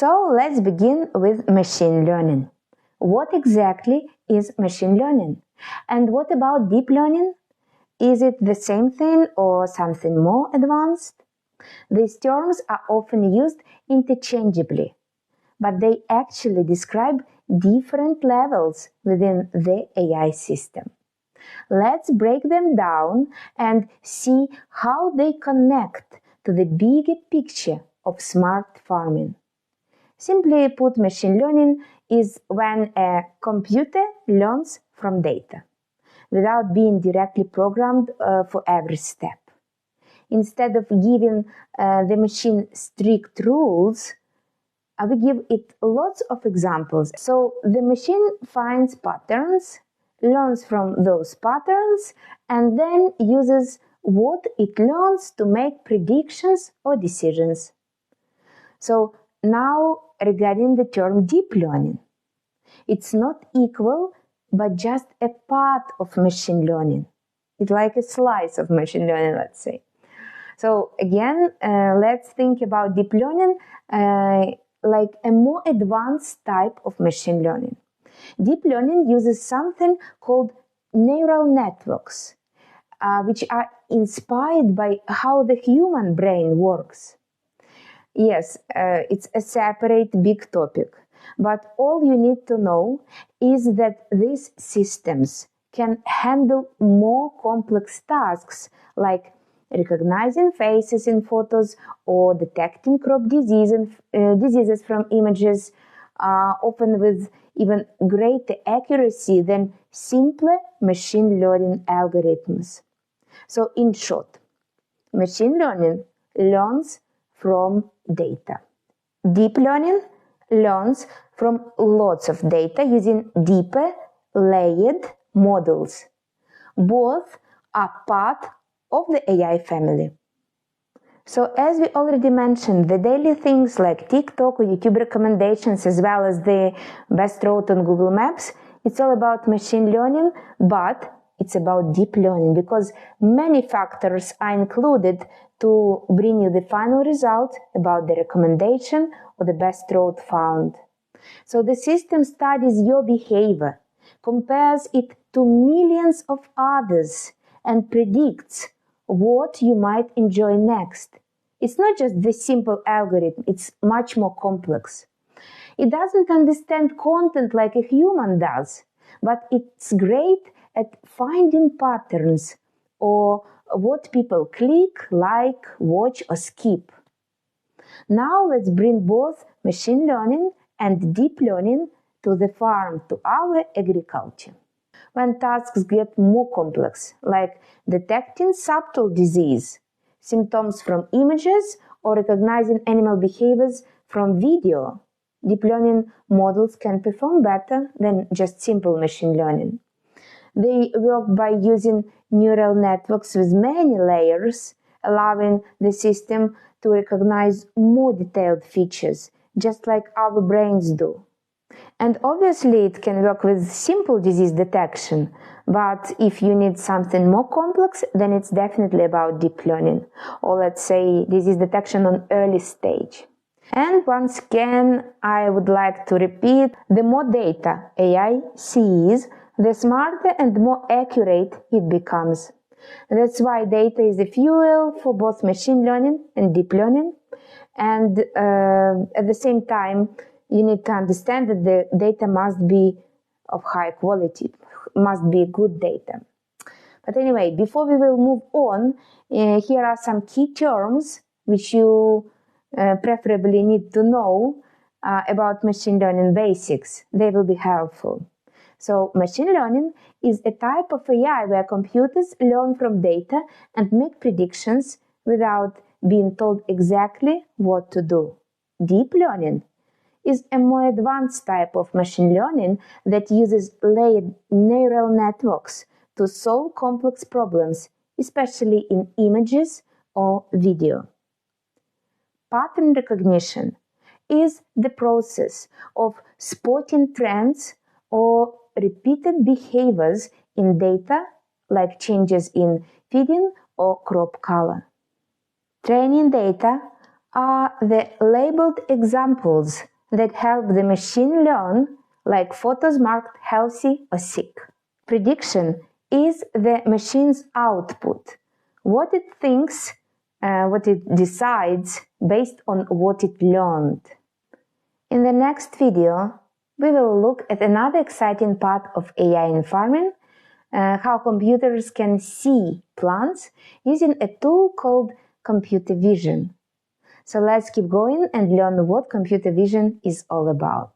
So let's begin with machine learning. What exactly is machine learning? And what about deep learning? Is it the same thing or something more advanced? These terms are often used interchangeably, but they actually describe different levels within the AI system. Let's break them down and see how they connect to the bigger picture of smart farming. Simply put, machine learning is when a computer learns from data, without being directly programmed for every step. Instead of giving the machine strict rules, we give it lots of examples. So the machine finds patterns, learns from those patterns, and then uses what it learns to make predictions or decisions. So now regarding the term deep learning, it's not equal but just a part of machine learning. It's like a slice of machine learning, let's say. So again, let's think about deep learning like a more advanced type of machine learning. Deep learning uses something called neural networks, which are inspired by how the human brain works. Yes, it's a separate big topic, but all you need to know is that these systems can handle more complex tasks like recognizing faces in photos or detecting crop diseases from images, often with even greater accuracy than simpler machine learning algorithms. So in short, machine learning learns from data. Deep learning learns from lots of data using deeper, layered models. Both are part of the AI family. So as we already mentioned, the daily things like TikTok or YouTube recommendations, as well as the best route on Google Maps, it's all about machine learning, but it's about deep learning because many factors are included to bring you the final result about the recommendation or the best route found. So the system studies your behavior, compares it to millions of others, and predicts what you might enjoy next. It's not just the simple algorithm, it's much more complex. It doesn't understand content like a human does, but it's great at finding patterns or what people click, like, watch, or skip. Now let's bring both machine learning and deep learning to the farm, to our agriculture. When tasks get more complex, like detecting subtle disease, symptoms from images, or recognizing animal behaviors from video, deep learning models can perform better than just simple machine learning. They work by using neural networks with many layers, allowing the system to recognize more detailed features, just like our brains do. And obviously it can work with simple disease detection, but if you need something more complex, then it's definitely about deep learning, or let's say disease detection on early stage. And once again, I would like to repeat, the more data AI sees, the smarter and more accurate it becomes. That's why data is the fuel for both machine learning and deep learning. And at the same time, you need to understand that the data must be of high quality, must be good data. But anyway, before we will move on, here are some key terms which you preferably need to know about machine learning basics. They will be helpful. So machine learning is a type of AI where computers learn from data and make predictions without being told exactly what to do. Deep learning is a more advanced type of machine learning that uses layered neural networks to solve complex problems, especially in images or video. Pattern recognition is the process of spotting trends or repeated behaviors in data, like changes in feeding or crop color. Training data are the labeled examples that help the machine learn, like photos marked healthy or sick. Prediction is the machine's output, what it thinks, what it decides based on what it learned. In the next video, we will look at another exciting part of AI in farming, how computers can see plants using a tool called computer vision. So let's keep going and learn what computer vision is all about.